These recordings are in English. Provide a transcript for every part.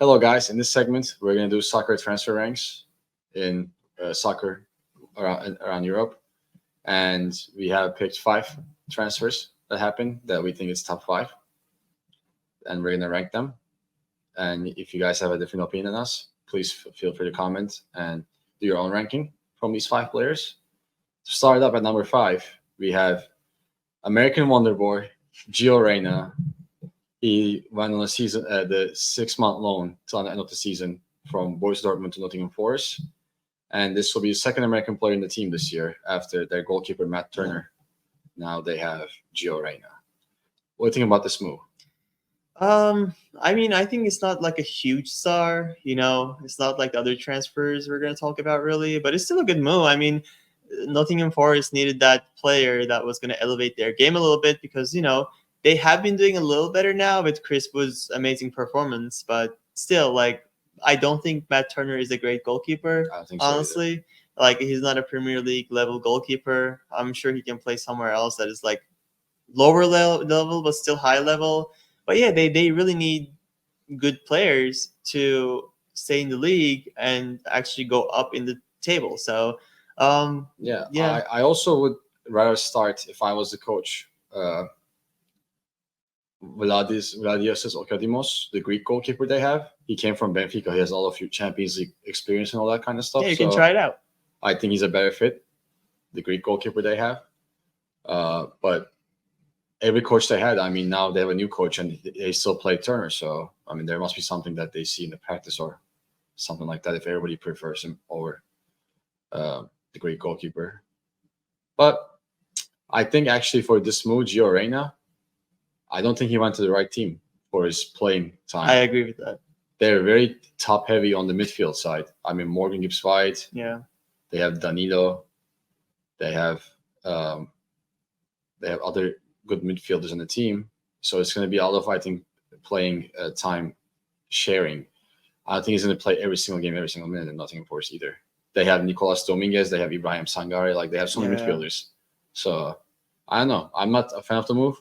Hello, guys. In this segment, we're going to do soccer transfer ranks in soccer around Europe. And we have picked five transfers that happened that we think is top five. And we're going to rank them. And if you guys have a different opinion than us, please feel free to comment and do your own ranking from these five players. To start up at number five, we have American Wonder Boy, Gio Reyna. He went on a season, the 6-month loan till the end of the season from Borussia Dortmund to Nottingham Forest, and this will be the second American player in the team this year after their goalkeeper Matt Turner. Now they have Gio Reyna. What do you think about this move? I mean, I think it's not like a huge star. It's not like the other transfers we're gonna talk about really, but it's still a good move. I mean, Nottingham Forest needed that player that was gonna elevate their game a little bit because they have been doing a little better now with Chris Wood's amazing performance, but still, like, I don't think Matt Turner is a great goalkeeper. I don't think so Honestly, like, he's not a Premier League level goalkeeper. I'm sure he can play somewhere else that is like lower level, but still high level. But yeah, they really need good players to stay in the league and actually go up in the table. So, yeah. yeah. I also would rather start if I was the coach. Vladios Okadimos, the Greek goalkeeper they have. He came from Benfica. He has all of your Champions League experience and all that kind of stuff. Yeah, you can try it out. I think he's a better fit, the Greek goalkeeper they have. But every coach they had, I mean, now they have a new coach and they still play Turner. So, I mean, there must be something that they see in the practice or something like that if everybody prefers him over the Greek goalkeeper. But I think actually for this move, Gio Reyna, I don't think he went to the right team for his playing time. I agree with that. They're very top heavy on the midfield side. I mean, Morgan Gibbs White. Yeah. They have Danilo. They have other good midfielders on the team. So it's going to be a lot of, I think, playing time sharing. I don't think he's going to play every single game, every single minute in Nottingham Forest either. They have Nicolas Dominguez. They have Ibrahim Sangare. Like, they have so many midfielders. So I don't know. I'm not a fan of the move.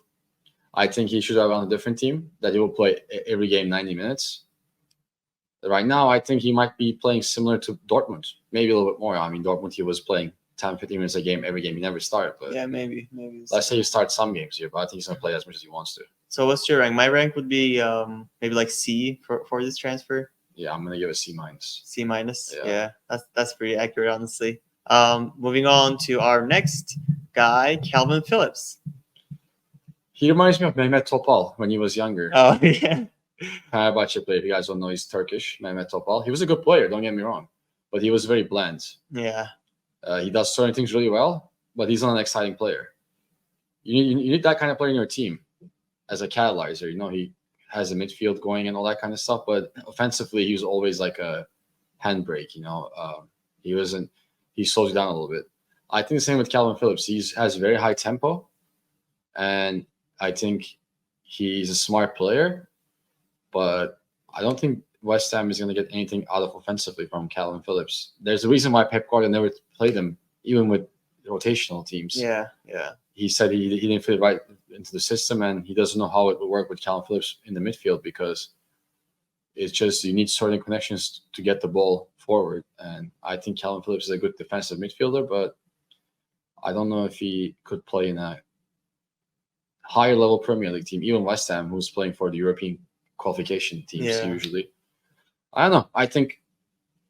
I think he should have on a different team that he will play every game 90 minutes. Right now, I think he might be playing similar to Dortmund, maybe a little bit more. I mean, Dortmund, he was playing 10, 15 minutes a game every game. He never started. But yeah, maybe. Let's say he starts some games here, but I think he's going to play as much as he wants to. So what's your rank? My rank would be maybe like C for this transfer. Yeah, I'm going to give a C minus. C minus? Yeah, that's pretty accurate, honestly. Moving on to our next guy, Calvin Phillips. He reminds me of Mehmet Topal when he was younger. Oh, yeah. Fenerbahce player. If you guys don't know, he's Turkish. Mehmet Topal. He was a good player, don't get me wrong. But he was very bland. Yeah. He does certain things really well, but he's not an exciting player. You need that kind of player in your team as a catalyzer. He has a midfield going and all that kind of stuff. But offensively, he was always like a handbrake. He slows you down a little bit. I think the same with Calvin Phillips. He has very high tempo, and I think he's a smart player, but I don't think West Ham is going to get anything out of offensively from Calvin Phillips. There's a reason why Pep Guardiola never played him, even with rotational teams. Yeah. He said he didn't fit right into the system, and he doesn't know how it would work with Calvin Phillips in the midfield because it's just you need certain connections to get the ball forward. And I think Calvin Phillips is a good defensive midfielder, but I don't know if he could play in a higher level Premier League team, even West Ham, who's playing for the European qualification teams usually. I don't know. I think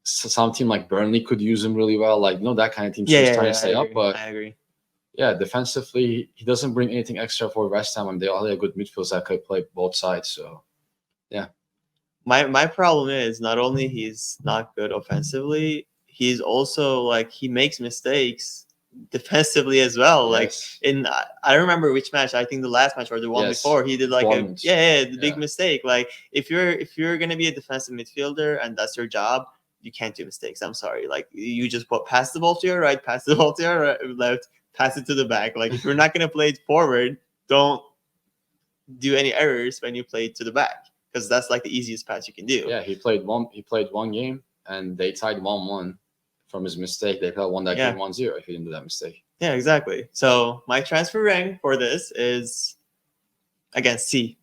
some team like Burnley could use him really well. Like, that kind of team just trying to stay up. But I agree. Yeah, defensively, he doesn't bring anything extra for West Ham, and they all have good midfielders that could play both sides. So, yeah. My problem is not only he's not good offensively, he's also like he makes mistakes defensively as well. Yes. Like I don't remember which match. I think the last match or the one before he did like the big mistake. Like if you're gonna be a defensive midfielder and that's your job, you can't do mistakes. I'm sorry. Like you just pass the ball to your right, pass the ball to your left, pass it to the back. Like if you're not gonna play it forward, don't do any errors when you play it to the back because that's like the easiest pass you can do. Yeah, he played one game and they tied 1-1. From his mistake, they probably won that game 1-0 if he didn't do that mistake. Yeah, exactly. So my transfer rank for this is, again, C.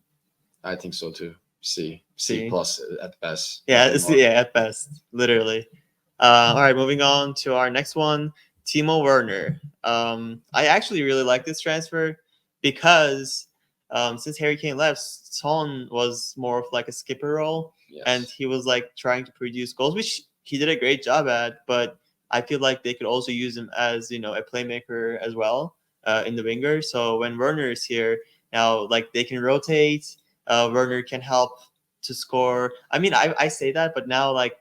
I think so too. C plus at best. Yeah, at best, literally. All right, moving on to our next one, Timo Werner. I actually really like this transfer because since Harry Kane left, Son was more of like a skipper role, and he was like trying to produce goals, which he did a great job at. But I feel like they could also use him as a playmaker as well in the winger. So when Werner is here now, like they can rotate. Werner can help to score. I mean, I say that, but now like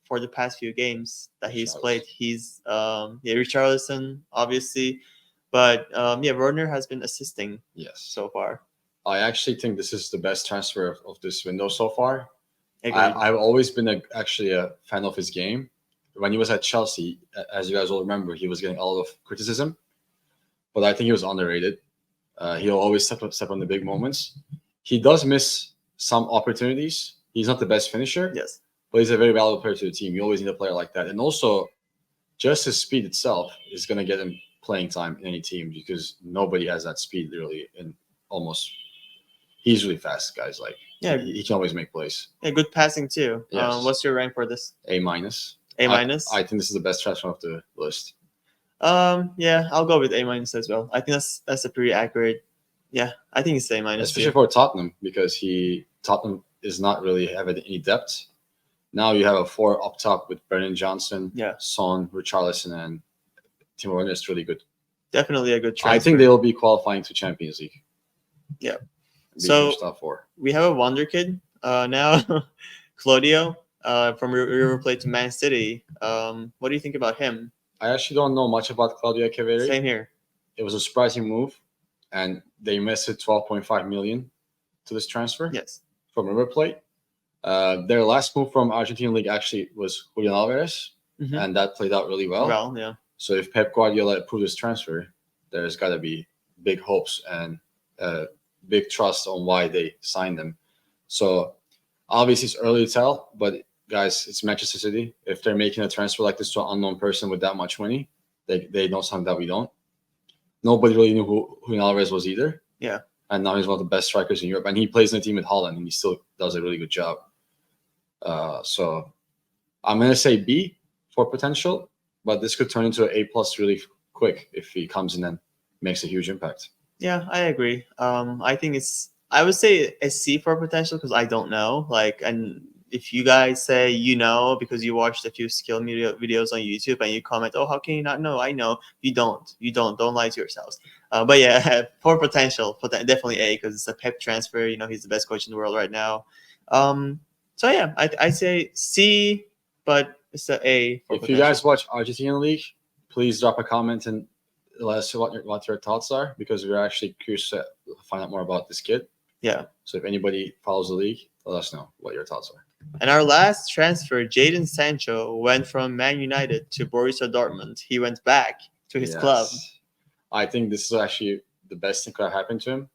for the past few games that he's played, he's Richarlison obviously, but Werner has been assisting so far. I actually think this is the best transfer of this window so far. I've always been actually a fan of his game. When he was at Chelsea, as you guys will remember, he was getting a lot of criticism, but I think he was underrated. He'll always step on the big moments. He does miss some opportunities. He's not the best finisher. Yes. But he's a very valuable player to the team. You always need a player like that. And also, just his speed itself is going to get him playing time in any team because nobody has that speed really. And he's really fast, guys. Like, he can always make plays. Yeah, good passing too. Yes. What's your rank for this? A-. A-? I think this is the best transfer of the list. Yeah, I'll go with A- as well. I think that's a pretty accurate. Yeah, I think it's A-. Especially for Tottenham because Tottenham is not really having any depth. Now you have a 4 up top with Brennan Johnson, Son, Richarlison, and Timo Werner. It's really good. Definitely a good transfer. I think they will be qualifying to Champions League. Yeah. So we have a wonder kid now, Claudio from River Plate to Man City. What do you think about him? I actually don't know much about Claudio Echeverri. Same here. It was a surprising move, and they invested 12.5 million to this transfer. Yes. From River Plate. Their last move from Argentine League actually was Julian Alvarez, and that played out really well. Well, yeah. So if Pep Guardiola approved this transfer, there's got to be big hopes and big trust on why they signed them. So obviously it's early to tell, but guys, it's Manchester City. If they're making a transfer like this to an unknown person with that much money, they know something that we don't. Nobody really knew who Julian Alvarez was either. Yeah. And now he's one of the best strikers in Europe, and he plays in the team with Holland, and he still does a really good job. So I'm gonna say B for potential, but this could turn into an A+ really quick if he comes in and makes a huge impact. Yeah, I agree. I think I would say a C for potential because I don't know. And if you guys say because you watched a few skill videos on YouTube and you comment, oh, how can you not know? I know. You don't. Don't lie to yourselves. But yeah, for potential, definitely A because it's a Pep transfer. He's the best coach in the world right now. So yeah, I say C, but it's an A. For if you guys watch Argentine League, please drop a comment and let us know what your thoughts are because we're actually curious to find out more about this kid. Yeah. So if anybody follows the league, let us know what your thoughts are. And our last transfer, Jadon Sancho, went from Man United to Borussia Dortmund. He went back to his club. I think this is actually the best thing that could have happened to him.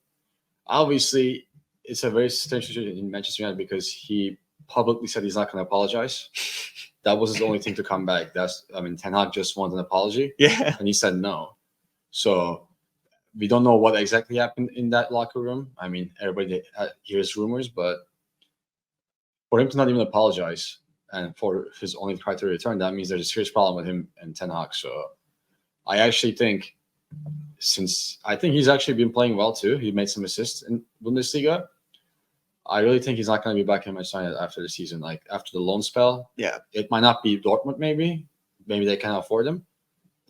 Obviously, it's a very strange situation in Manchester United because he publicly said he's not going to apologize. That was his only thing to come back. Ten Hag just wanted an apology. Yeah. And he said no. So we don't know what exactly happened in that locker room. I mean, everybody hears rumors, but for him to not even apologize and for his only try to return, that means there's a serious problem with him and Ten Hag. So I actually think he's actually been playing well too. He made some assists in Bundesliga. I really think he's not going to be back in Manchester United after the season, like after the loan spell. Yeah. It might not be Dortmund, maybe they can't afford him.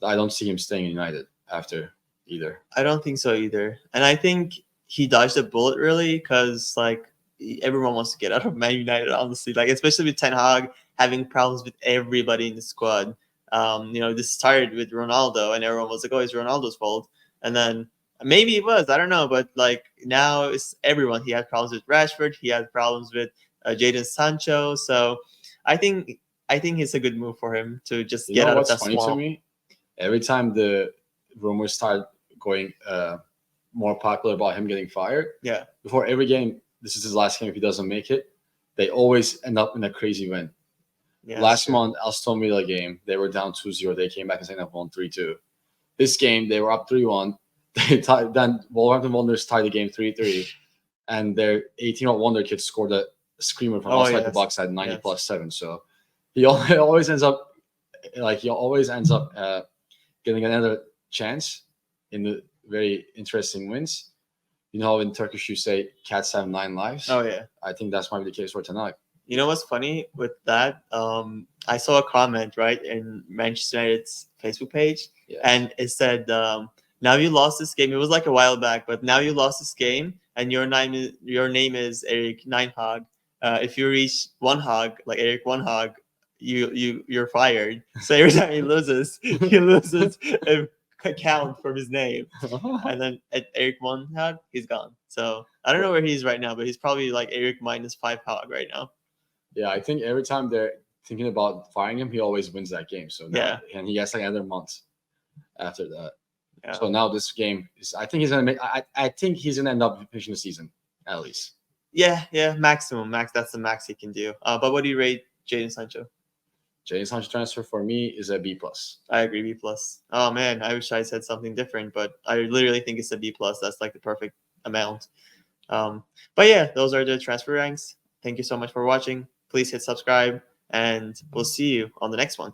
But I don't see him staying in United after either. I don't think so either. And I think he dodged a bullet really because everyone wants to get out of Man United, honestly. Especially with Ten Hag having problems with everybody in the squad. This started with Ronaldo and everyone was like, oh, it's Ronaldo's fault. And then maybe it was, I don't know. But now it's everyone. He had problems with Rashford. He had problems with Jadon Sancho. So I think it's a good move for him to just get out of that swamp. To me? Every time the rumors start going more popular about him getting fired, before every game, this is his last game if he doesn't make it, they always end up in a crazy win. Yeah, last month, Aston Villa game, they were down 2-0. They came back and ended up won 3-2. This game, they were up 3-1. Then Wolverhampton Wanderers tied the game 3-3. And their 18-year-old wonder kid scored a screamer from Oh, outside the yes. box at 90 Yes. plus 7. So he always ends up getting another chance in the very interesting wins. You know, in Turkish you say cats have 9 lives. Oh yeah. I think that's might be the case for tonight. You know what's funny with that? I saw a comment right in Manchester United's Facebook page, Yes. and it said, "Now you lost this game." It was like a while back, but now you lost this game, and your name is Eric Ninehog. If you reach 1 hog, like Eric 1 hog, you're fired. So every time he loses, he loses a count from his name, and then at Eric 1 hog, he's gone. So I don't know where he's right now, but he's probably like Eric -5 hog right now. Yeah, I think every time they're thinking about firing him, he always wins that game. So now, and he has like another month after that. Yeah. So now this game is, I think he's gonna make. I think he's gonna end up finishing the season at least. Yeah, maximum, max. That's the max he can do. But what do you rate Jadon Sancho? Jadon Sancho transfer for me is a B+. I agree, B+. Oh man, I wish I said something different, but I literally think it's a B+. That's like the perfect amount. But yeah, those are the transfer ranks. Thank you so much for watching. Please hit subscribe, and we'll see you on the next one.